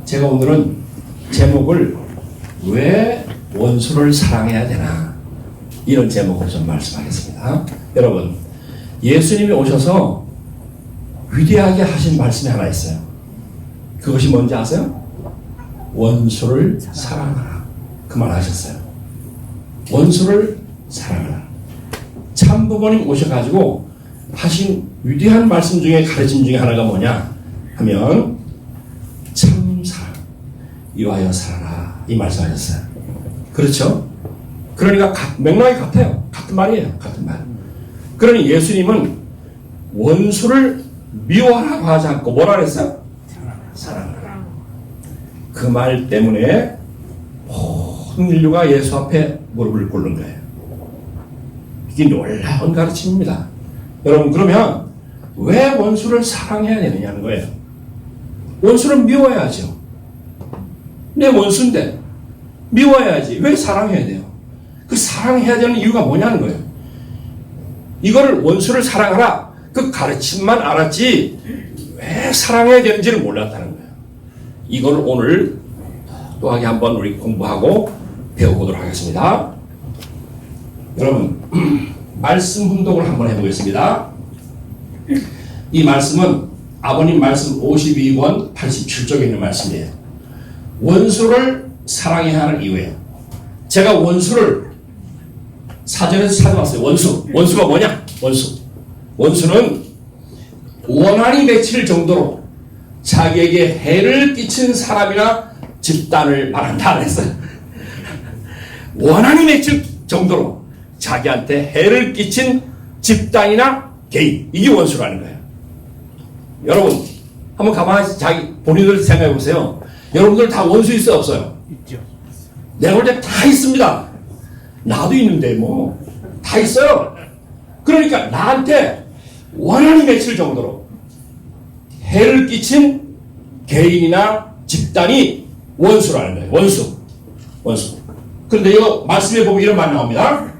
제가 오늘은 제목을 왜 원수를 사랑해야 되나 이런 제목으로 좀 말씀하겠습니다. 여러분, 예수님이 오셔서 위대하게 하신 말씀이 하나 있어요. 그것이 뭔지 아세요? 원수를 사랑하라. 그 말 하셨어요. 원수를 사랑하라. 참부모님 오셔가지고 하신 위대한 말씀 중에 가르침 중에 하나가 뭐냐 하면 참사랑 이와여 살아라 이 말씀하셨어요. 그렇죠? 그러니까 맥락이 같아요. 같은 말이에요. 같은 말. 그러니 예수님은 원수를 미워하라고 하지 않고 뭐라 그랬어요? 사랑하라. 그 말 때문에 모든 인류가 예수 앞에 무릎을 꿇는 거예요. 이게 놀라운 가르침입니다. 여러분, 그러면 왜 원수를 사랑해야 되느냐는 거예요. 원수는 미워야죠. 내 원수인데 미워야지. 왜 사랑해야 돼요? 그 사랑해야 되는 이유가 뭐냐는 거예요. 이거를 원수를 사랑하라 그 가르침만 알았지 왜 사랑해야 되는지를 몰랐다는 거예요. 이걸 오늘 또하게 한번 우리 공부하고 배워보도록 하겠습니다. 여러분, 말씀 훈독을 한번 해보겠습니다. 이 말씀은 아버님 말씀 52권 87쪽에 있는 말씀이에요. 원수를 사랑해야 하는 이유예요. 제가 원수를 사전에서 찾아왔어요. 원수가 뭐냐? 원수는 원한이 맺힐 정도로 자기에게 해를 끼친 사람이나 집단을 말한다 그랬어요. 원한이 맺힐 정도로 자기한테 해를 끼친 집단이나 개인, 이게 원수라는 거예요. 여러분, 한번 가만히 자기 본인들 생각해 보세요. 여러분들 다 원수 있어요, 없어요? 있죠. 내가 볼 때 다 있습니다. 나도 있는데 뭐 다 있어요. 그러니까 나한테 원한이 맺힐 정도로 해를 끼친 개인이나 집단이 원수라는 거예요. 원수. 그런데 이거 말씀에 보면 이런 말 나옵니다.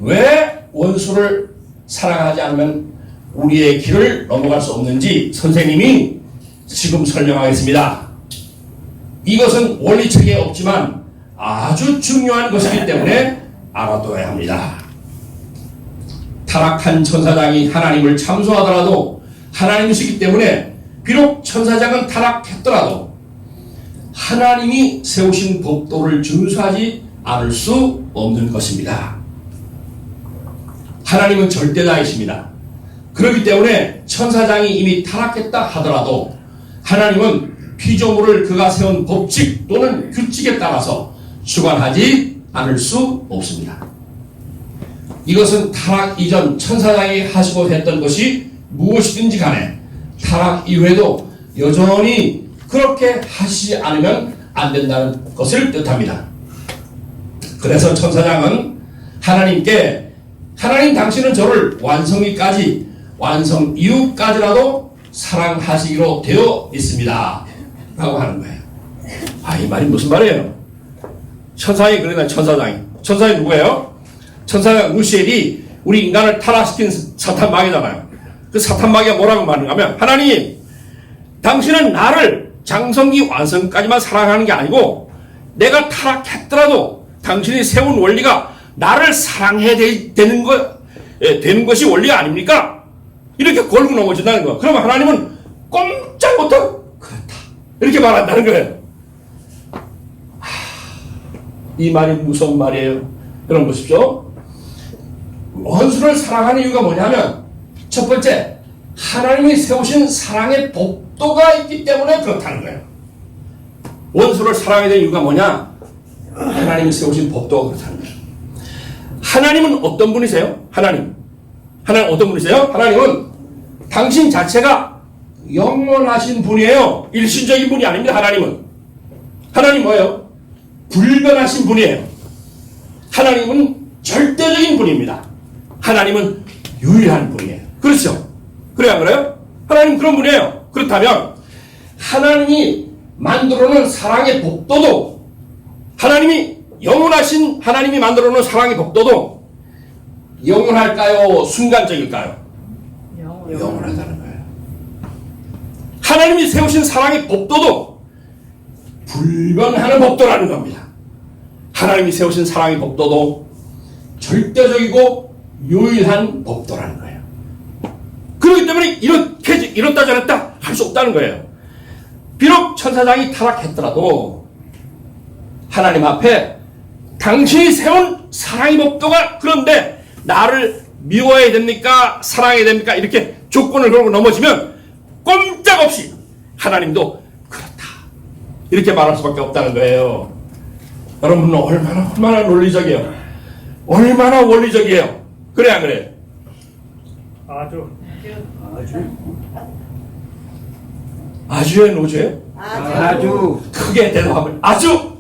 왜 원수를 사랑하지 않으면 우리의 길을 넘어갈 수 없는지 선생님이 지금 설명하겠습니다. 이것은 원리책에 없지만 아주 중요한 것이기 때문에 알아둬야 합니다. 타락한 천사장이 하나님을 참소하더라도 하나님이시기 때문에 비록 천사장은 타락했더라도 하나님이 세우신 법도를 준수하지 않을 수 없는 것입니다. 하나님은 절대자이십니다. 그렇기 때문에 천사장이 이미 타락했다 하더라도 하나님은 피조물을 그가 세운 법칙 또는 규칙에 따라서 주관하지 않을 수 없습니다. 이것은 타락 이전 천사장이 하시고 했던 것이 무엇이든지 간에 타락 이후에도 여전히 그렇게 하시지 않으면 안 된다는 것을 뜻합니다. 그래서 천사장은 하나님께 하나님 당신은 저를 완성 이후까지라도 사랑하시기로 되어 있습니다 라고 하는 거예요. 이 말이 무슨 말이에요? 천사장이 그러나 천사장이 누구예요? 천사장 루시엘이 우리 인간을 타락시킨 사탄 마귀잖아요. 그 사탄 마귀가 뭐라고 말하는가 하면 하나님 당신은 나를 장성기 완성까지만 사랑하는 게 아니고 내가 타락했더라도 당신이 세운 원리가 나를 사랑해야 되는 것이 원리가 아닙니까? 이렇게 걸고 넘어진다는 거예요. 그러면 하나님은 꼼짝 못하고 그렇다 이렇게 말한다는 거예요. 이 말이 무서운 말이에요. 여러분 보십시오. 원수를 사랑하는 이유가 뭐냐면 첫 번째, 하나님이 세우신 사랑의 법도가 있기 때문에 그렇다는 거예요. 원수를 사랑해야 되는 이유가 뭐냐? 하나님이 세우신 법도가 그렇다는 거예요. 하나님은 어떤 분이세요? 하나님 어떤 분이세요? 하나님은 당신 자체가 영원하신 분이에요. 일신적인 분이 아닙니다. 하나님 뭐예요? 불변하신 분이에요. 하나님은 절대적인 분입니다. 하나님은 유일한 분이에요. 그렇죠? 그래야 그래요? 하나님 그런 분이에요. 그렇다면 하나님이 만들어놓은 사랑의 법도도 하나님이 영원하신 하나님이 만들어놓은 사랑의 법도도 영원할까요? 순간적일까요? 영원하다는 거예요. 하나님이 세우신 사랑의 법도도 불변하는 법도라는 겁니다. 하나님이 세우신 사랑의 법도도 절대적이고 유일한 법도라는 거예요. 그렇기 때문에 이렇다 저렇다 할 수 없다는 거예요. 비록 천사장이 타락했더라도 하나님 앞에 당신이 세운 사랑의 법도가 그런데 나를 미워해야 됩니까? 사랑해야 됩니까? 이렇게 조건을 걸고 넘어지면 꼼짝없이 하나님도 그렇다 이렇게 말할 수밖에 없다는 거예요. 여러분은 얼마나 논리적이에요. 얼마나 원리적이에요. 그래 안 그래? 아주의 노조예요? 아주. 크게 대답하면 아주.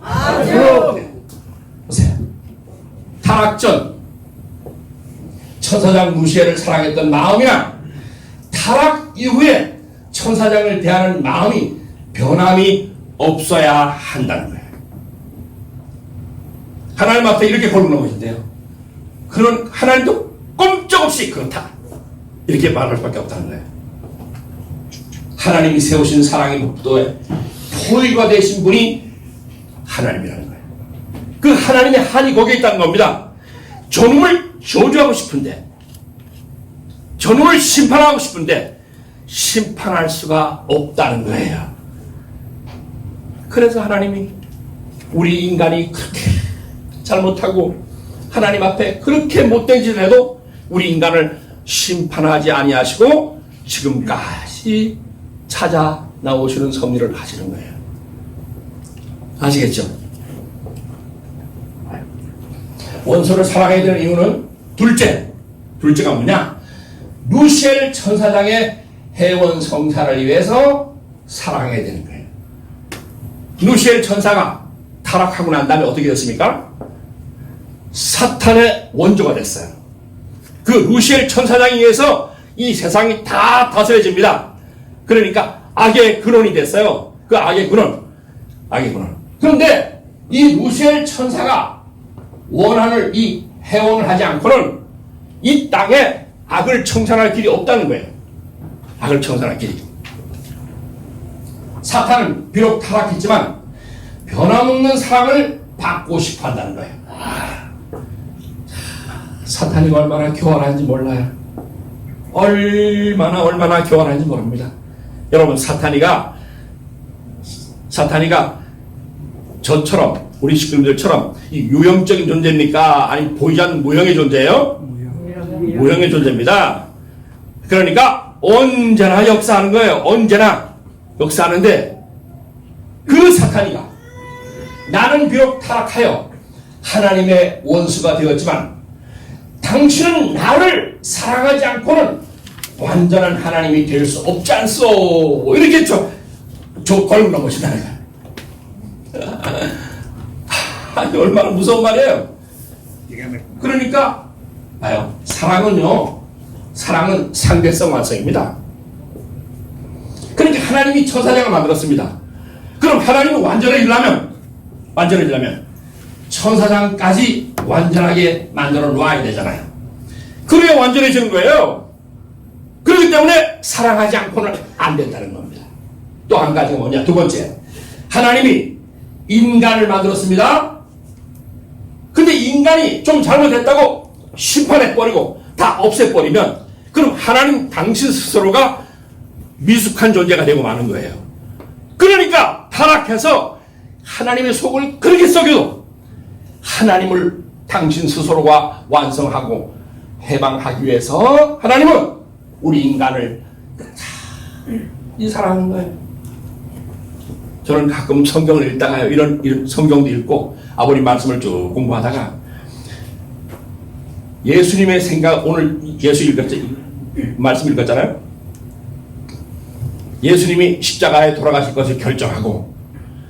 보세요. 타락 전 천사장 루시엘을 사랑했던 마음이나 타락 이후에 천사장을 대하는 마음이 변함이 없어야 한다는 거예요. 하나님 앞에 이렇게 걸고 넘어진대요. 그런 하나님도 꼼짝없이 그렇다 이렇게 말할 수밖에 없다는 거예요. 하나님이 세우신 사랑의 법도에 포위가 되신 분이 하나님이라는 거예요. 그 하나님의 한이 거기에 있다는 겁니다. 저놈을 저주하고 싶은데, 저놈을 심판하고 싶은데 심판할 수가 없다는 거예요. 그래서 하나님이 우리 인간이 그렇게 잘못하고 하나님 앞에 그렇게 못된 짓을 해도 우리 인간을 심판하지 아니하시고 지금까지 찾아 나오시는 섭리를 하시는 거예요. 아시겠죠? 원수를 사랑해야 되는 이유는 둘째가 뭐냐? 루시엘 천사장의 해원 성사를 위해서 사랑해야 되는 거예요. 루시엘 천사가 타락하고 난 다음에 어떻게 됐습니까? 사탄의 원조가 됐어요. 그 루시엘 천사장에 의해서 이 세상이 다 다스려집니다. 그러니까 악의 근원이 됐어요. 그 악의 근원. 그런데 이 루시엘 천사가 원한을 이 해원을 하지 않고는 이 땅에 악을 청산할 길이 없다는 거예요. 악을 청산할 길이. 사탄은 비록 타락했지만 변함없는 사랑을 받고 싶어 한다는 거예요. 사탄이 얼마나 교활한지 몰라요. 얼마나 교활한지 모릅니다. 여러분, 사탄이가 저처럼 우리 식구들처럼 이 유형적인 존재입니까? 아니 보이지 않는 무형의 존재예요? 무형의 존재입니다. 그러니까 언제나 역사하는 거예요. 언제나 역사하는데 그 사탄이가 나는 비록 타락하여 하나님의 원수가 되었지만 당신은 나를 사랑하지 않고는 완전한 하나님이 될 수 없지 않소. 이렇게 걸고 넘어진다는 거예요. 아니, 얼마나 무서운 말이에요. 그러니까 봐요. 사랑은 상대성 완성입니다. 그러니까 하나님이 천사장을 만들었습니다. 그럼 하나님은 완전해지려면 천사장까지 완전하게 만들어 놔야 되잖아요. 그래야 완전해지는 거예요. 그렇기 때문에 사랑하지 않고는 안 된다는 겁니다. 또 한 가지가 뭐냐? 두 번째, 하나님이 인간을 만들었습니다. 근데 인간이 좀 잘못했다고 심판해버리고 다 없애버리면 그럼 하나님 당신 스스로가 미숙한 존재가 되고 마는 거예요. 그러니까 타락해서 하나님의 속을 그렇게 썩여도 하나님을 당신 스스로가 완성하고 해방하기 위해서 하나님은 우리 인간을 사랑하는 거예요. 저는 가끔 성경을 읽다가요, 이런 성경도 읽고 아버님 말씀을 쭉 공부하다가 예수님의 생각, 오늘 말씀 읽었잖아요. 예수님이 십자가에 돌아가실 것을 결정하고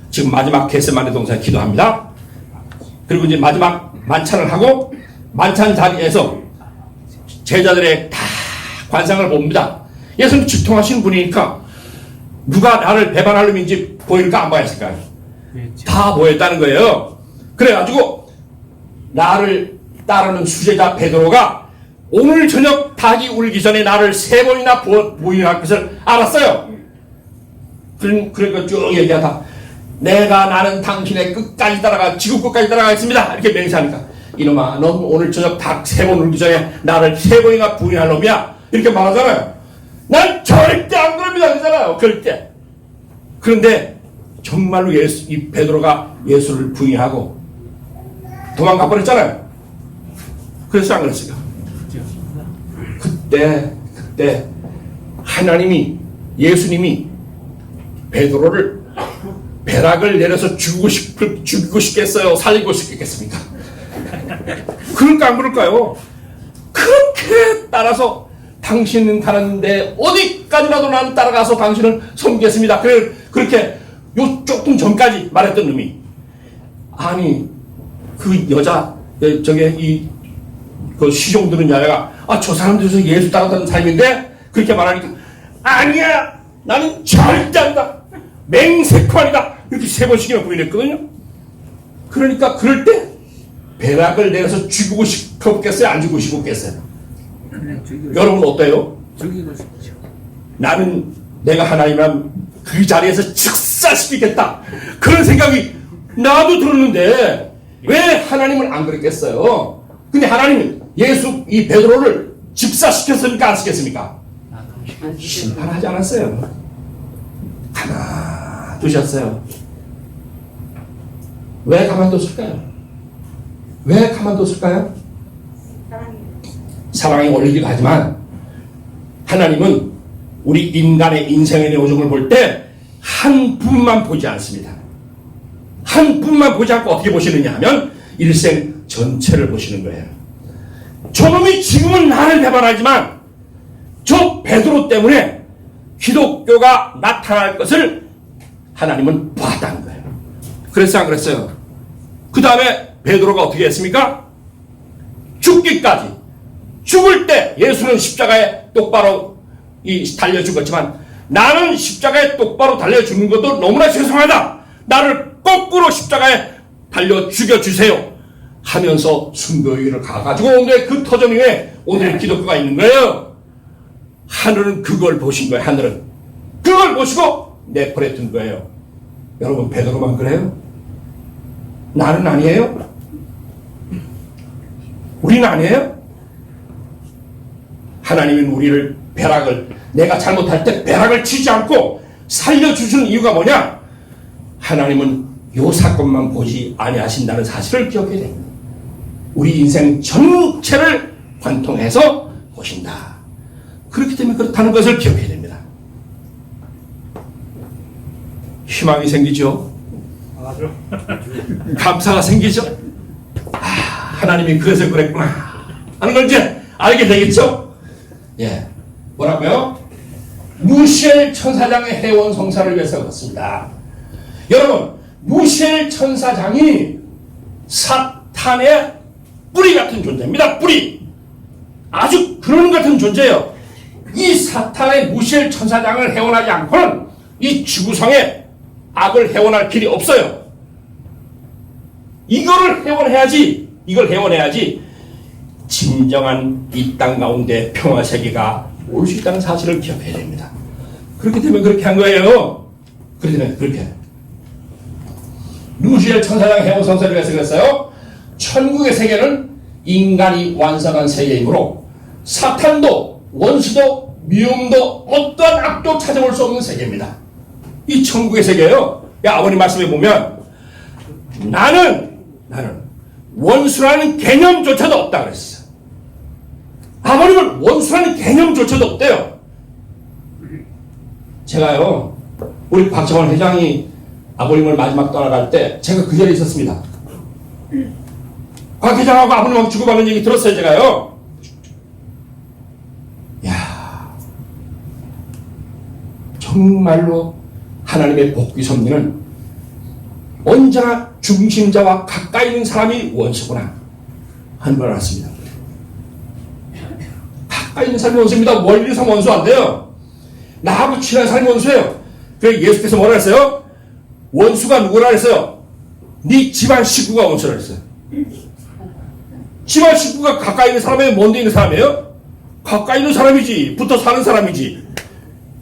지금 마지막 겟세마네 동산에 기도합니다. 그리고 이제 마지막 만찬을 하고 만찬 자리에서 제자들의 다 관상을 봅니다. 예수님 직통하시는 분이니까 누가 나를 배반할 놈인지 보일까 안 보였을까요? 다 보였다는 거예요. 그래가지고 나를 따르는 수제자 베드로가 오늘 저녁 닭이 울기 전에 나를 3번이나 부인할 것을 알았어요. 그러니까 쭉 얘기하다 나는 당신의 끝까지 따라가 지구 끝까지 따라가겠습니다 이렇게 맹세하니까 이놈아 넌 오늘 저녁 닭 3번 울기 전에 나를 3번이나 부인할 놈이야 이렇게 말하잖아요. 난 절대 안 그럽니다 그러잖아요. 절대. 그런데 정말로 이 베드로가 예수를 부인하고 도망가 버렸잖아요. 그래서 안 그랬어요. 그때 예수님이 베드로를 벼락을 내려서 죽이고 싶겠어요? 살리고 싶겠습니까? 그럴까 안 그럴까요? 그렇게 따라서 당신은 가는데 어디까지라도 나는 따라가서 당신을 섬기겠습니다. 그렇게 조금 전까지 말했던 놈이 아니 그 여자 그 시종 들은 여자가 저 사람들에서 예수 따라가는 삶인데 그렇게 말하니까 아니야 나는 절대 아니다 맹세코 아니다 이렇게 3번씩이나 부인했거든요. 그러니까 그럴 때 벼락을 내려서 죽이고 싶었겠어요? 안 죽이고 싶었겠어요? 여러분 어때요? 죽이고 싶죠. 나는 내가 하나님이랑 그 자리에서 즉사시키겠다 그런 생각이 나도 들었는데 왜 하나님은 안 그랬겠어요? 근데 하나님은 이 베드로를 집사시켰습니까? 안 시켰습니까? 심판하지 않았어요. 가만두셨어요. 왜 가만뒀을까요? 왜 가만뒀을까요? 사랑이 원리기도 하지만 하나님은 우리 인간의 인생의 내용을 볼 때 한 부분만 보지 않습니다. 한 부분만 보지 않고 어떻게 보시느냐 하면 일생 전체를 보시는 거예요. 저놈이 지금은 나를 배반하지만 저 베드로 때문에 기독교가 나타날 것을 하나님은 봤다는 거예요. 그래서 안 그랬어요? 그 다음에 베드로가 어떻게 했습니까? 죽기까지 죽을 때 예수는 십자가에 똑바로 달려 죽었지만 나는 십자가에 똑바로 달려 죽는 것도 너무나 죄송하다. 나를 거꾸로 십자가에 달려 죽여주세요 하면서 순교의 길을 가가지고 오늘의 그 터전 위에 오늘의 기독교가 있는 거예요. 하늘은 그걸 보신 거예요. 하늘은 그걸 보시고 내버려둔 거예요. 여러분 베드로만 그래요? 나는 아니에요? 우리는 아니에요? 하나님은 우리를 내가 잘못할 때 벼락을 치지 않고 살려주시는 이유가 뭐냐? 하나님은 요 사건만 보지 아니하신다는 사실을 기억해야 됩니다. 우리 인생 전체를 관통해서 보신다. 그렇기 때문에 그렇다는 것을 기억해야 됩니다. 희망이 생기죠? 감사가 생기죠? 하나님이 그래서 그랬구나 하는 걸 이제 알게 되겠죠? 예. 뭐라고요? 무시엘 천사장의 해원 성사를 위해서 그렇습니다. 여러분, 무시엘 천사장이 사탄의 뿌리 같은 존재입니다. 뿌리. 아주 그런 같은 존재예요. 이 사탄의 무시엘 천사장을 해원하지 않고는 이 지구상에 악을 해원할 길이 없어요. 이걸 해원해야지 진정한 이 땅 가운데 평화 세계가 올 수 있다는 사실을 기억해야 됩니다. 그렇기 때문에 그렇게 한 거예요. 그렇기 때문에 그렇게 루시엘 천사장 해원 성사를 위해서 그랬어요. 천국의 세계는 인간이 완성한 세계이므로 사탄도 원수도 미움도 어떠한 악도 찾아올 수 없는 세계입니다. 이 천국의 세계예요. 아버님 말씀에 보면 나는 원수라는 개념조차도 없다 그랬어요. 아버님은 원수라는 개념조차도 없대요. 제가요 우리 박정원 회장이 아버님을 마지막 떠나갈 때 제가 그 자리에 있었습니다. 박 회장하고 아버님하고 주고받는 얘기 들었어요. 제가요. 야, 정말로 하나님의 복귀 섭리는 언제나 중심자와 가까이 있는 사람이 원수구나 하는 걸 알았습니다. 가까이 있는 사람이 원수입니다. 멀리서 원수 안 돼요. 나하고 친한 사람이 원수예요. 그래서 예수께서 뭐라 했어요? 원수가 누구라 했어요? 네 집안 식구가 원수라 했어요. 집안 식구가 가까이 있는 사람이에요? 먼데 있는 사람이에요? 가까이 있는 사람이지. 붙어 사는 사람이지.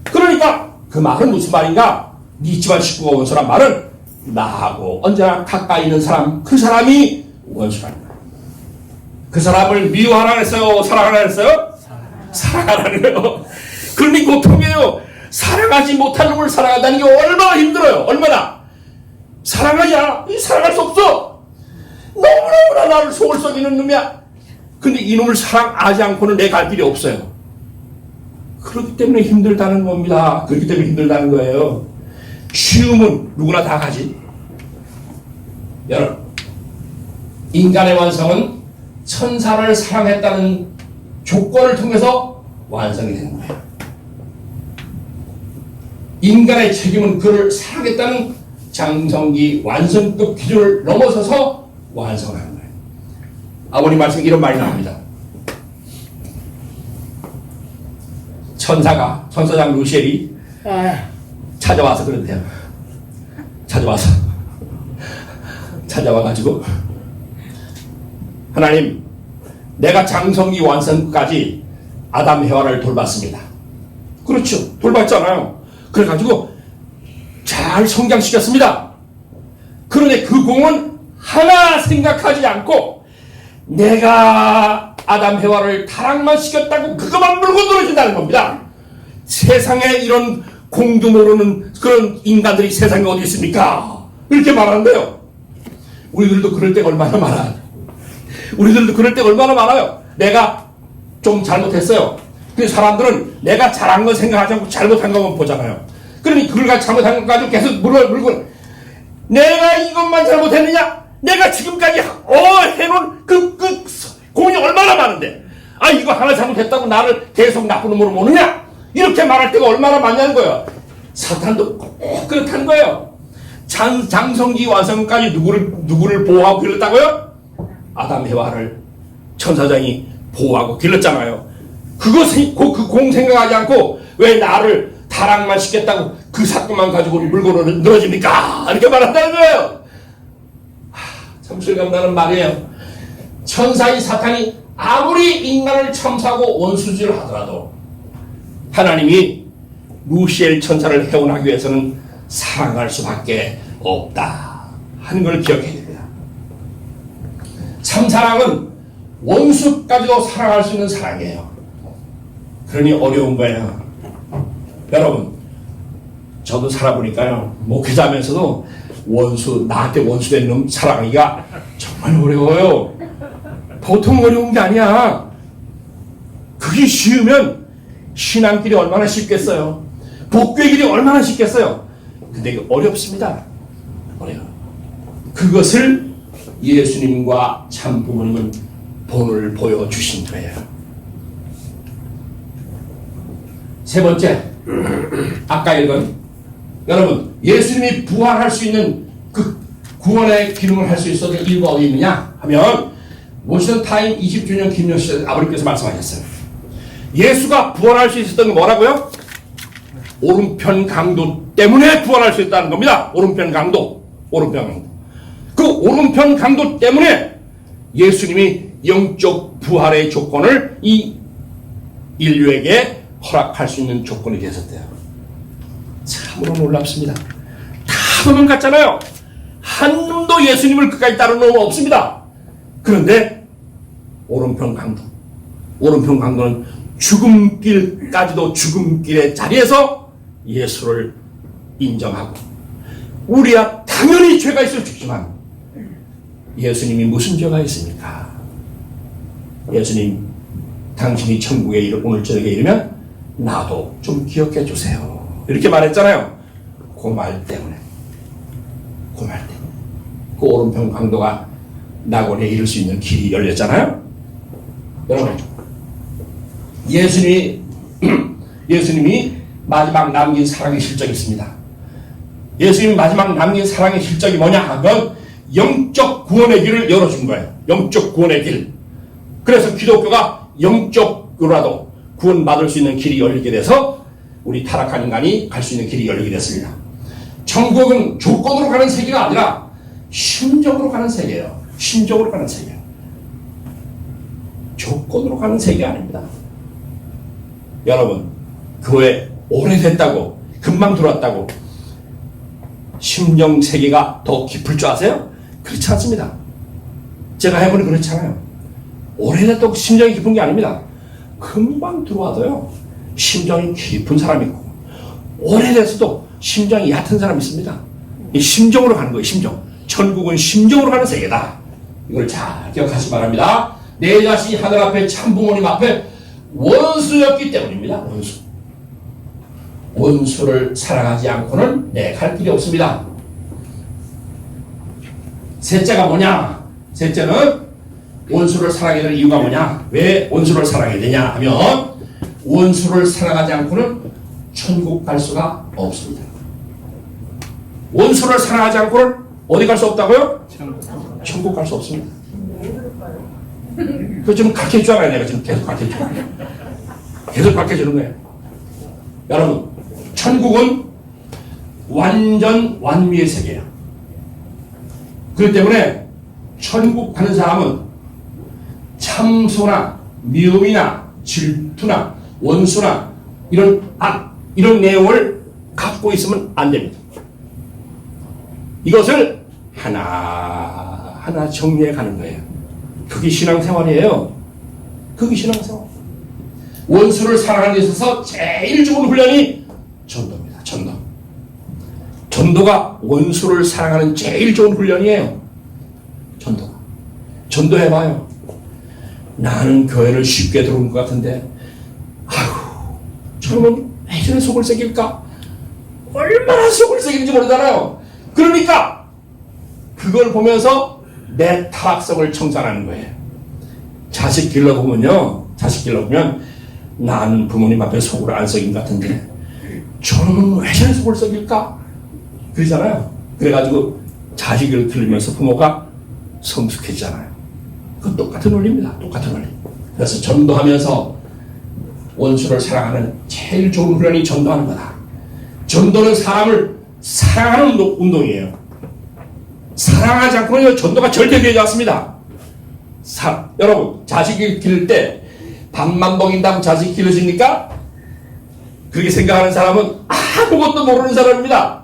그러니까 그 말은 무슨 말인가? 네 집안 식구가 원수란 말은 나하고 언제나 가까이 있는 사람, 그 사람이 원수라는 거예요. 그 사람을 미워하라 그랬어요? 사랑하라 그랬어요? 사랑하라는 거예요. 그러니 고통이에요. 사랑하지 못한 놈을 사랑한다는 게 얼마나 힘들어요. 얼마나. 사랑하지 않아. 사랑할 수 없어. 너무너무나 나를 속을 썩이는 놈이야. 근데 이놈을 사랑하지 않고는 내 갈 길이 없어요. 그렇기 때문에 힘들다는 겁니다. 그렇기 때문에 힘들다는 거예요. 쉬움은 누구나 다 가지. 여러분, 인간의 완성은 천사를 사랑했다는 조건을 통해서 완성이 되는 거예요. 인간의 책임은 그를 사랑했다는 장성기 완성급 기준을 넘어서서 완성하는 거예요. 아버님 말씀에 이런 말이 나옵니다. 천사장 루시엘이 찾아와서 그런데요. 찾아와가지고 하나님, 내가 장성기 완성까지 아담 해와를 돌봤습니다. 그렇죠. 돌봤잖아요. 그래가지고 잘 성장시켰습니다. 그런데 그 공은 하나 생각하지 않고 내가 아담 해와를 타락만 시켰다고 그것만 물고 늘어진다는 겁니다. 세상에 이런 공도 모르는 그런 인간들이 세상에 어디 있습니까? 이렇게 말하는데요. 우리들도 그럴 때가 얼마나 많아요. 내가 좀 잘못했어요. 근데 사람들은 내가 잘한 건 생각하지 않고 잘못한 것만 보잖아요. 그러니 그걸 잘못한 것 가지고 계속 물고 내가 이것만 잘못했느냐? 내가 지금까지 해놓은 그 공이 얼마나 많은데 이거 하나 잘못했다고 나를 계속 나쁜 놈으로 모느냐? 이렇게 말할 때가 얼마나 많냐는 거예요. 사탄도 꼭 그렇다는 거예요. 장성기 완성까지 누구를 보호하고 길렀다고요? 아담 해와를 천사장이 보호하고 길렀잖아요. 그 공 생각하지 않고 왜 나를 타락만 시켰다고 그 사건만 가지고 물고 늘어집니까? 이렇게 말한다는 거예요. 참 실감나는 말이에요. 천사인 사탄이 아무리 인간을 참사하고 원수질을 하더라도 하나님이 루시엘 천사를 해원하기 위해서는 사랑할 수밖에 없다 하는 걸 기억해야 됩니다. 참 사랑은 원수까지도 사랑할 수 있는 사랑이에요. 그러니 어려운 거예요. 여러분, 저도 살아보니까요, 목회자면서도 나한테 원수된 놈 사랑하기가 정말 어려워요. 보통 어려운 게 아니야. 그게 쉬우면 신앙길이 얼마나 쉽겠어요. 복귀의 길이 얼마나 쉽겠어요. 근데 이게 어렵습니다. 어려워요. 그것을 예수님과 참 부모님은 본을 보여주신 거예요. 세 번째, 아까 읽은, 여러분, 예수님이 부활할 수 있는 그 구원의 기능을 할 수 있었던 이유가 어디 있느냐 하면, 모시던 타임 20주년 김여시 아버님께서 말씀하셨어요. 예수가 부활할 수 있었던 게 뭐라고요? 오른편 강도 때문에 부활할 수 있다는 겁니다. 오른편 강도. 그 오른편 강도 때문에 예수님이 영적 부활의 조건을 이 인류에게 허락할 수 있는 조건이 되었대요. 참으로 놀랍습니다. 다 도망갔잖아요. 한 놈도 예수님을 끝까지 따르는 놈은 없습니다. 그런데 오른편 강도는 죽음길까지도 죽음길의 자리에서 예수를 인정하고, 우리야 당연히 죄가 있을 수 있지만 예수님이 무슨 죄가 있습니까? 예수님, 당신이 천국에 오늘 저녁에 이르면 나도 좀 기억해 주세요. 이렇게 말했잖아요. 그 말 때문에. 그 오른편 강도가 낙원에 이를 수 있는 길이 열렸잖아요. 여러분, 예수님이 마지막 남긴 사랑의 실적이 있습니다. 예수님이 마지막 남긴 사랑의 실적이 뭐냐 하면 영적 구원의 길을 열어준 거예요. 영적 구원의 길. 그래서 기독교가 영적으로라도 구원받을 수 있는 길이 열리게 돼서 우리 타락한 인간이 갈 수 있는 길이 열리게 됐습니다. 천국은 조건으로 가는 세계가 아니라 심적으로 가는 세계예요. 심적으로 가는 세계. 조건으로 가는 세계 아닙니다. 여러분, 교회 오래됐다고, 금방 들어왔다고 심정 세계가 더 깊을 줄 아세요? 그렇지 않습니다. 제가 해보니 그렇잖아요. 오래됐다고 심정이 깊은 게 아닙니다. 금방 들어와도요, 심정이 깊은 사람이 있고, 오래돼서도 심정이 얕은 사람이 있습니다. 이 심정으로 가는 거예요, 심정. 천국은 심정으로 가는 세계다. 이걸 잘 기억하시기 바랍니다. 내 자신이 하늘 앞에 참 부모님 앞에 원수였기 때문입니다. 원수. 원수를 사랑하지 않고는 내 갈 길이 없습니다. 셋째가 뭐냐? 셋째는 원수를 사랑해야 되는 이유가 뭐냐? 왜 원수를 사랑해야 되냐 하면, 원수를 사랑하지 않고는 천국 갈 수가 없습니다. 원수를 사랑하지 않고는 어디 갈 수 없다고요? 천국 갈 수 없습니다. 그거 좀 가르쳐 주잖아요. 내가 지금 계속 가르쳐 주잖아요. 계속 가르쳐 주는 거예요. 여러분, 천국은 완전 완미의 세계예요. 그렇기 때문에 천국 가는 사람은 참소나 미움이나 질투나 원수나 이런 이런 내용을 갖고 있으면 안 됩니다. 이것을 하나하나 정리해 가는 거예요. 그게 신앙생활이에요. 그게 신앙생활. 원수를 사랑하는 데 있어서 제일 좋은 훈련이 전도입니다. 전도. 전도가 원수를 사랑하는 제일 좋은 훈련이에요. 전도가. 전도해봐요. 나는 교회를 쉽게 들어온 것 같은데, 아휴, 저놈은 왜 저래 속을 새길까? 얼마나 속을 새기는지 모르잖아요. 그러니까 그걸 보면서 내 타락성을 청산하는 거예요. 자식 길러보면요, 자식 길러보면 나는 부모님 앞에 속을 안 썩인 것 같은데 저놈은 왜 저래 속을 썩일까? 그러잖아요. 그래가지고 자식을 기르면서 부모가 성숙해지잖아요. 그건 똑같은 원리입니다. 똑같은 원리. 그래서 전도하면서 원수를 사랑하는 제일 좋은 훈련이 전도하는 거다. 전도는 사람을 사랑하는 운동이에요. 사랑하지 않고는 전도가 절대 되지 않습니다. 여러분, 자식을 기를 때 밥만 먹인다고 자식 기르십니까? 그렇게 생각하는 사람은 아무것도 모르는 사람입니다.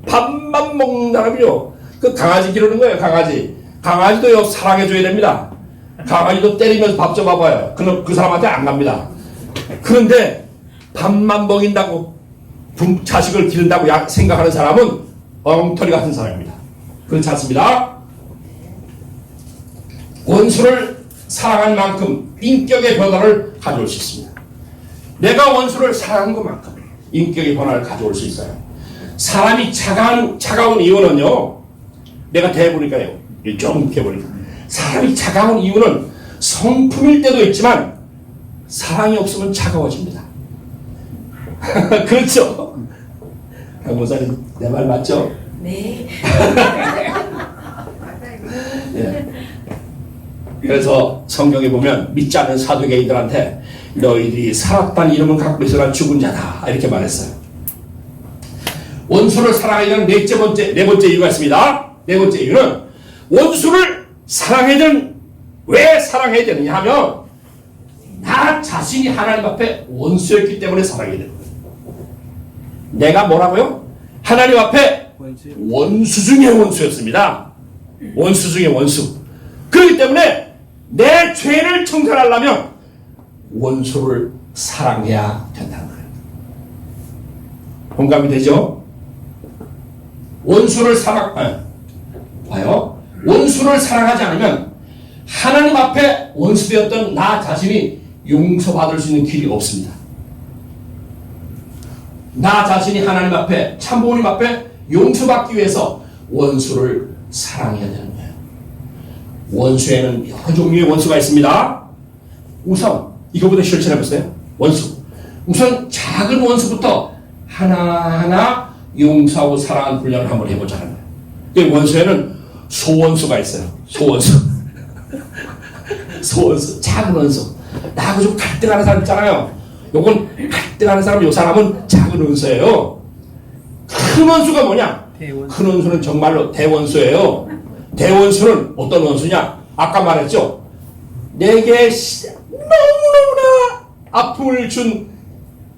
밥만 먹는 사람이요. 그 강아지 기르는 거예요, 강아지. 강아지도요, 사랑해줘야 됩니다. 강아지도 때리면서 밥 좀 봐봐요. 그 사람한테 안 갑니다. 그런데 밥만 먹인다고 자식을 기른다고 생각하는 사람은 엉터리 같은 사람입니다. 그렇지 않습니다. 원수를 사랑한 만큼 인격의 변화를 가져올 수 있습니다. 내가 원수를 사랑한 것만큼 인격의 변화를 가져올 수 있어요. 사람이 차가운 이유는요, 내가 대해보니까요, 좀 대해보니까 사람이 차가운 이유는 성품일 때도 있지만 사랑이 없으면 차가워집니다. 그렇죠? 강모사님, 내 말 맞죠? 네. 네. 그래서 성경에 보면 믿지 않는 사두개인들한테 너희들이 살았다는 이름을 갖고 있으나 죽은 자다, 이렇게 말했어요. 원수를 사랑해야 되는 네 번째 이유가 있습니다. 네 번째 이유는 원수를 사랑해야 되는, 왜 사랑해야 되느냐 하면 나 자신이 하나님 앞에 원수였기 때문에 사랑해야 되는 거예요. 내가 뭐라고요? 하나님 앞에 원수 중에 원수였습니다. 원수 중에 원수. 그렇기 때문에 내 죄를 청산하려면 원수를 사랑해야 된다는 거예요. 공감이 되죠? 원수를 봐요. 원수를 사랑하지 않으면 하나님 앞에 원수되었던 나 자신이 용서받을 수 있는 길이 없습니다. 나 자신이 하나님 앞에, 참부모님 앞에 용서받기 위해서 원수를 사랑해야 되는 거예요. 원수에는 여러 종류의 원수가 있습니다. 우선 이거부터 실천해보세요. 원수. 우선 작은 원수부터 하나하나 용서하고 사랑하는 훈련을 한번 해보자는 거예요. 원수에는 소원수가 있어요. 소원수. 소원수. 작은 원수. 나하고 좀 갈등하는 사람 있잖아요. 요건 갈등하는 사람, 요 사람은 작은 원수예요. 큰 원수가 뭐냐? 큰 원수는 정말로 대원수예요. 대원수는 어떤 원수냐? 아까 말했죠? 내게 너무너무나 아픔을 준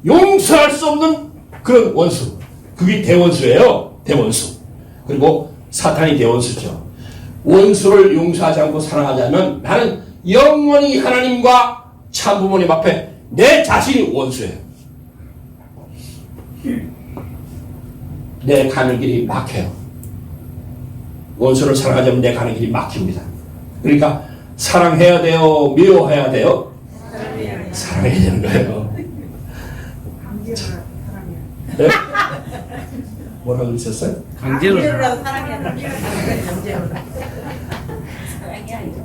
용서할 수 없는 그런 원수. 그게 대원수예요. 대원수. 그리고 사탄이 대원수죠. 원수를 용서하지 않고 사랑하자면 나는 영원히 하나님과 참부모님 앞에 내 자신이 원수예요. 내 가는 길이 막혀요. 원수를 사랑하자면 내 가는 길이 막힙니다. 그러니까 사랑해야 돼요? 미워해야 돼요? 사랑해야 되는 거예요. 네? 뭐라고 그러셨어요? 강제로라도 사랑해야 돼.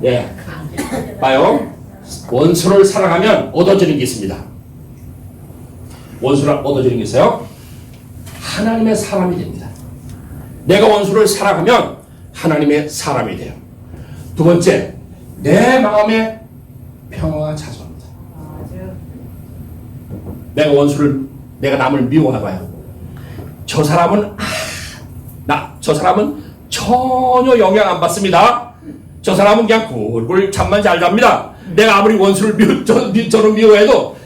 네. 봐요. 원수를 사랑하면 얻어지는 게 있습니다. 원수를 얻어지는 게 있어요. 하나님의 사람이 됩니다. 내가 원수를 사랑하면 하나님의 사람이 돼요. 두 번째, 내 마음에 평화가 찾아옵니다. 내가 남을 미워해봐요. 저 사람은 저 사람은 전혀 영향 안 받습니다. 저 사람은 그냥 굴굴 잠만 잘 잡니다. 내가 아무리 원수를 저는 미워해도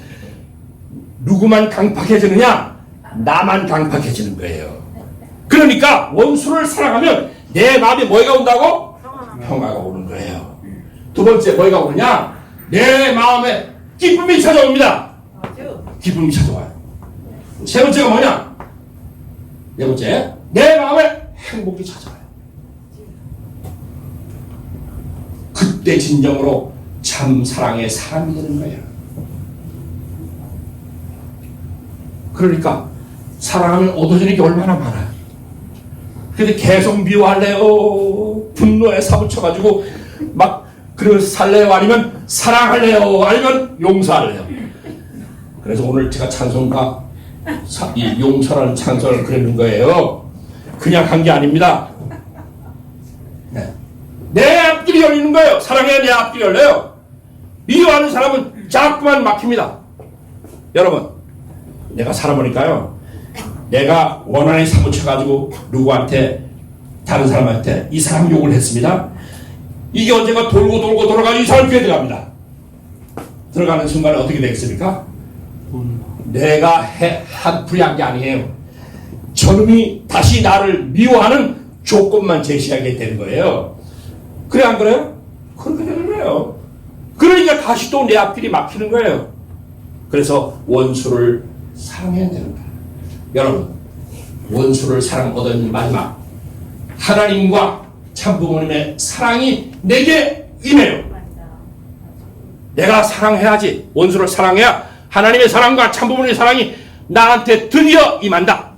누구만 강팍해지느냐? 나만 강팍해지는 거예요. 그러니까 원수를 사랑하면 내 마음에 뭐가 온다고? 평화가 오는 거예요. 두 번째 뭐가 오느냐? 내 마음에 기쁨이 찾아옵니다. 기쁨이 찾아와요. 세 번째가 뭐냐? 네 번째, 내 마음에 행복이 찾아와요. 그때 진정으로 참 사랑의 사람이 되는 거예요. 그러니까 사랑하면 얻어지는 게 얼마나 많아요. 근데 계속 미워할래요? 분노에 사무쳐가지고 막 살래요? 아니면 사랑할래요? 아니면 용서할래요? 그래서 오늘 제가 찬송가 이 용서라는 찬송을 그리는 거예요. 그냥 한 게 아닙니다. 네. 내 앞길이 열리는 거예요. 사랑해야 내 앞길이 열려요. 미워하는 사람은 자꾸만 막힙니다. 여러분, 내가 살아보니까요, 내가 원한에 사무쳐가지고 누구한테, 다른 사람한테 이 사람 욕을 했습니다. 이게 언젠가 돌고 돌아가서 이 사람 귀에 들어갑니다. 들어가는 순간에 어떻게 되겠습니까? 내가 한풀이한 게 아니에요. 저놈이 다시 나를 미워하는 조건만 제시하게 되는 거예요. 그래 안 그래요? 그렇게 되는 거예요. 그러니까 다시 또 내 앞길이 막히는 거예요. 그래서 원수를 사랑해야 되는 거예요. 여러분, 원수를 사랑 얻은 마지막 하나님과 참부모님의 사랑이 내게 임해요. 내가 사랑해야지. 원수를 사랑해야 하나님의 사랑과 참부모님의 사랑이 나한테 드디어 임한다.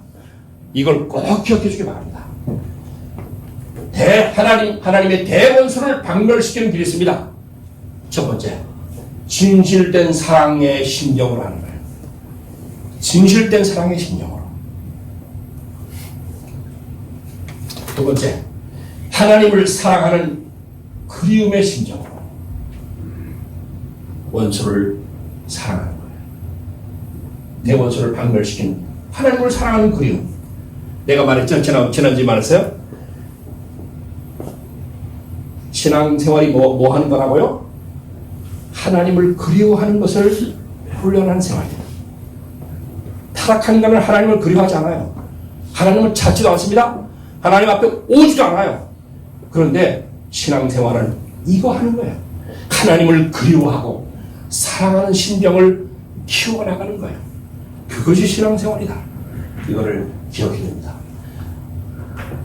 이걸 꼭 기억해 주기 바랍니다. 하나님의 대원수를 박멸시키는 길이 있습니다. 첫 번째, 진실된 사랑의 심정으로 하는 거예요. 진실된 사랑의 심정으로. 두 번째, 하나님을 사랑하는 그리움의 심정으로 원수를 사랑하는 거예요. 대원수를 박멸시킨 하나님을 사랑하는 그리움. 내가 말했죠? 지난주에 말했어요? 신앙생활이 뭐 하는 거라고요? 하나님을 그리워하는 것을 훈련하는 생활이에요. 타락한 인간은 하나님을 그리워하지 않아요. 하나님을 찾지도 않습니다. 하나님 앞에 오지도 않아요. 그런데 신앙생활은 이거 하는 거예요. 하나님을 그리워하고 사랑하는 심정을 키워나가는 거예요. 그것이 신앙생활이다. 이거를 기억해야 됩니다.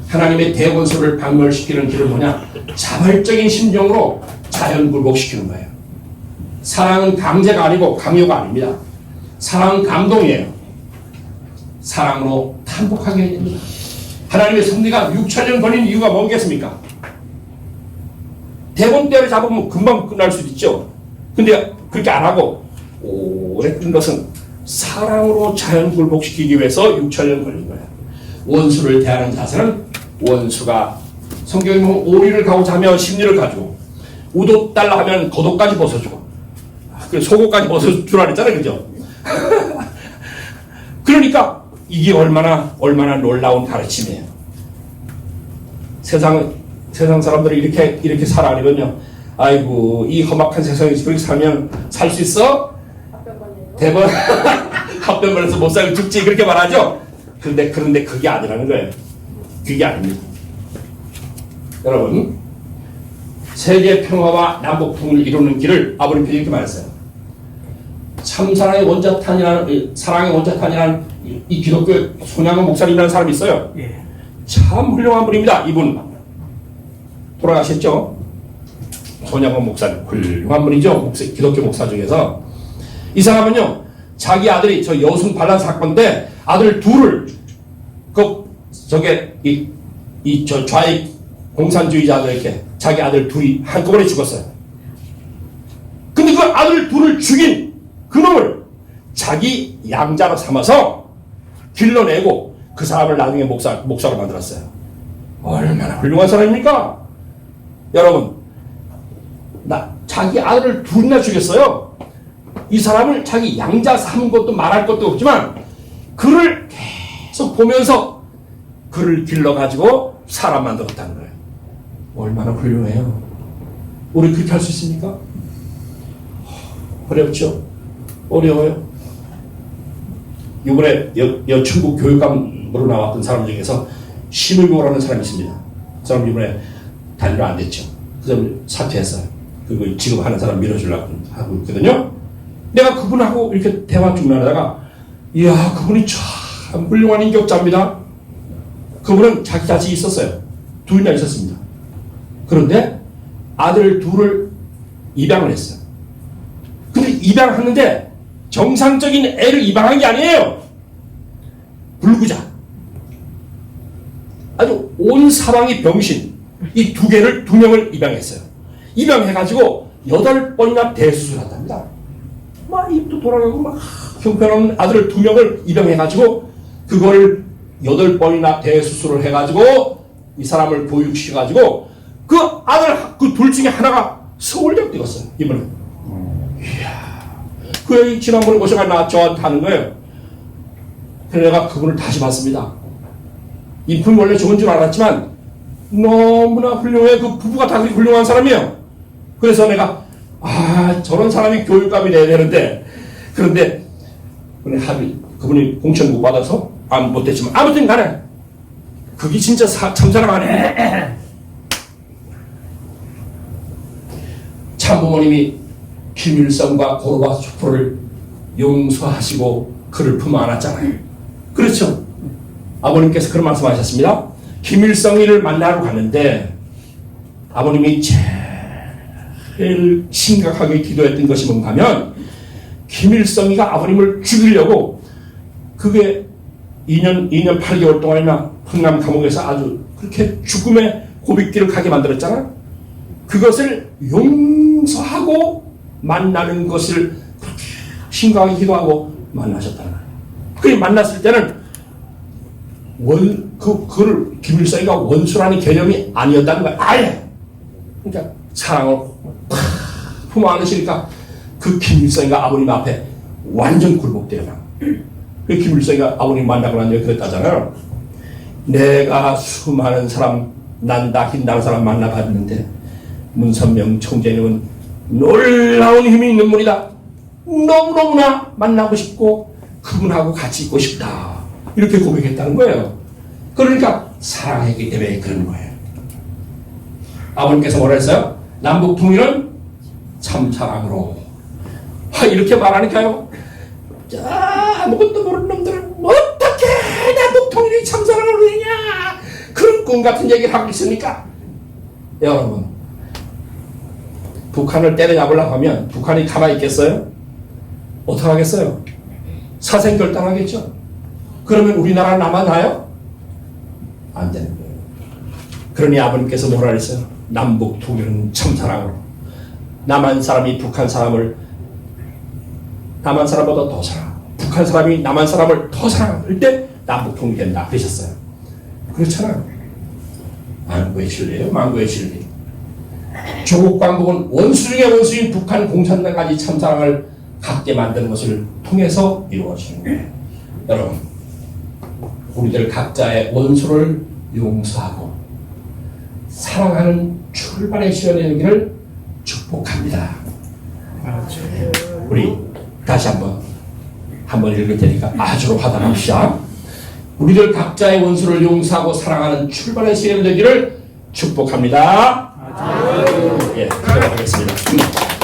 하나님의 대원수를 박멸시키는 길은 뭐냐? 자발적인 심정으로 자연굴복시키는 거예요. 사랑은 강제가 아니고 강요가 아닙니다. 사랑은 감동이에요. 사랑으로 탄복하게 해야 됩니다. 하나님의 섭리가 6,000년 걸린 이유가 뭐겠습니까? 대본 때를 잡으면 금방 끝날 수도 있죠. 근데 그렇게 안 하고 오래 끈 것은 사랑으로 자연굴복시키기 위해서 6,000년 걸린 거예요. 원수를 대하는 자세는 원수가 성경에 보면 오리를 가고 자며 심리를 가지고 우도 달라 하면 겉옷까지 벗어주고 속옷까지 벗어주라 했잖아요. 그죠? 그러니까 이게 얼마나 놀라운 가르침이에요. 세상 사람들이 이렇게 살아가려면요. 아이고, 이 험악한 세상에서 그렇게 살면 살 수 있어? 대번 합병원에서 못 살고 죽지 그렇게 말하죠. 그런데 그게 아니라는 거예요. 그게 아닙니다. 여러분, 세계 평화와 남북 통일을 이루는 길을 아버님께서 이렇게 말했어요. 참 사랑의 원자탄이라는 이 기독교 손양원 목사님이라는 사람이 있어요. 예. 참 훌륭한 분입니다. 이분 돌아가셨죠? 손양원 목사님 훌륭한 분이죠. 기독교 목사 중에서. 이 사람은요, 자기 아들이 저 여순 반란 사건인데 아들 둘을 저 좌익 공산주의자들에게 자기 아들 둘이 한꺼번에 죽었어요. 근데 그 아들 둘을 죽인 그놈을 자기 양자로 삼아서 길러내고 그 사람을 나중에 목사로 만들었어요. 얼마나 훌륭한 사람입니까? 여러분, 자기 아들을 둘이나 죽였어요. 이 사람을 자기 양자 삼은 것도 말할 것도 없지만 그를 계속 보면서 그를 길러가지고 사람 만들었다는 거예요. 얼마나 훌륭해요. 우리 그렇게 할 수 있습니까? 어렵죠? 어려워요. 이번에 충북 교육감으로 나왔던 사람 중에서 심의고라는 사람이 있습니다. 그 사람 이번에 단일화 안 됐죠. 그 사람 사퇴했어요. 그리고 지금 하는 사람 밀어주려고 하고 있거든요. 내가 그분하고 이렇게 대화 쭉 나누다가 이야, 그분이 참 훌륭한 인격자입니다. 그분은 자기 자식이 있었어요. 둘이나 있었습니다. 그런데 아들 둘을 입양을 했어요. 근데 입양하는데 정상적인 애를 입양한 게 아니에요. 불구자. 아주 온 사방이 병신. 이 두 명을 입양했어요. 입양해가지고 8번이나 대수술한답니다. 막 입도 돌아가고 막 형편없는 아들을 2명을 입양해가지고 그걸 8번이나 대수술을 해가지고 이 사람을 교육시켜가지고 그 아들 그 둘 중에 하나가 서울대학 뛰었어요. 이번에. 이야. 그 얘기 지난번에 오셔가 저한테 하는 거예요. 그래서 내가 그분을 다시 봤습니다. 인품이 원래 좋은 줄 알았지만 너무나 훌륭해. 그 부부가 다 그렇게 훌륭한 사람이에요. 그래서 내가 저런 사람이 교육감이 돼야 되는데, 그런데 그분이 공천국 받아서 못됐지만 아무튼 간에 그게 진짜 참사람 아니에요. 참부모님이 김일성과 고르바초프를 용서하시고 그를 품 안았잖아요. 그렇죠? 아버님께서 그런 말씀하셨습니다. 김일성이를 만나러 가는데 아버님이 제일 심각하게 기도했던 것이 뭔가 하면 김일성이가 아버님을 죽이려고 그게 2년 8개월 동안이나 흥남 감옥에서 아주 그렇게 죽음의 고비길을 가게 만들었잖아. 그것을 용서하고 만나는 것을 그렇게 심각하게 기도하고 만나셨다는 거예요. 그 만났을 때는 그를 김일성이가 원수라는 개념이 아니었다는 거예요. 아예. 그러니까 사랑을 품 안으시니까 그 김일성이가 아버님 앞에 완전 굴복되어요. 그 김일성이가 아버님 만나고 난 뒤에 그랬다잖아요. 내가 수많은 사람 난다 긴다는 사람 만나봤는데 문선명 총재님은 놀라운 힘이 있는 분이다. 너무너무나 만나고 싶고 그분하고 같이 있고 싶다. 이렇게 고백했다는 거예요. 그러니까 사랑했기 때문에 그런 거예요. 아버님께서 뭐라 했어요? 남북 통일은 참 사랑으로. 이렇게 말하니까요. 아무것도 모르는 놈들은 어떻게 남북 통일이 참 사랑으로 되냐? 그런 꿈 같은 얘기를 하고 있으니까. 여러분, 북한을 때려잡으려고 하면 북한이 가만히 있겠어요? 어떻게 하겠어요? 사생결단하겠죠? 그러면 우리나라 남아나요? 안 되는 거예요. 그러니 아버님께서 뭐라 그랬어요? 남북 통일은 참사랑으로. 남한 사람이 북한 사람을 남한 사람보다 더 사랑, 북한 사람이 남한 사람을 더 사랑할 때 남북 통일된다 그러셨어요. 그렇잖아요. 만고의 진리예요. 만고의 진리. 조국 광복은 원수 중에 원수인 북한 공산당까지 참사랑을 갖게 만드는 것을 통해서 이루어지는 거예요. 여러분, 우리들 각자의 원수를 용서하고 사랑하는 출발의 시간이 되기를 축복합니다. 우리 다시 한번 읽을 테니까 아주로 화답합시다. 우리들 각자의 원수를 용서하고 사랑하는 출발의 시간이 되기를 축복합니다. 예, 기도하겠습니다.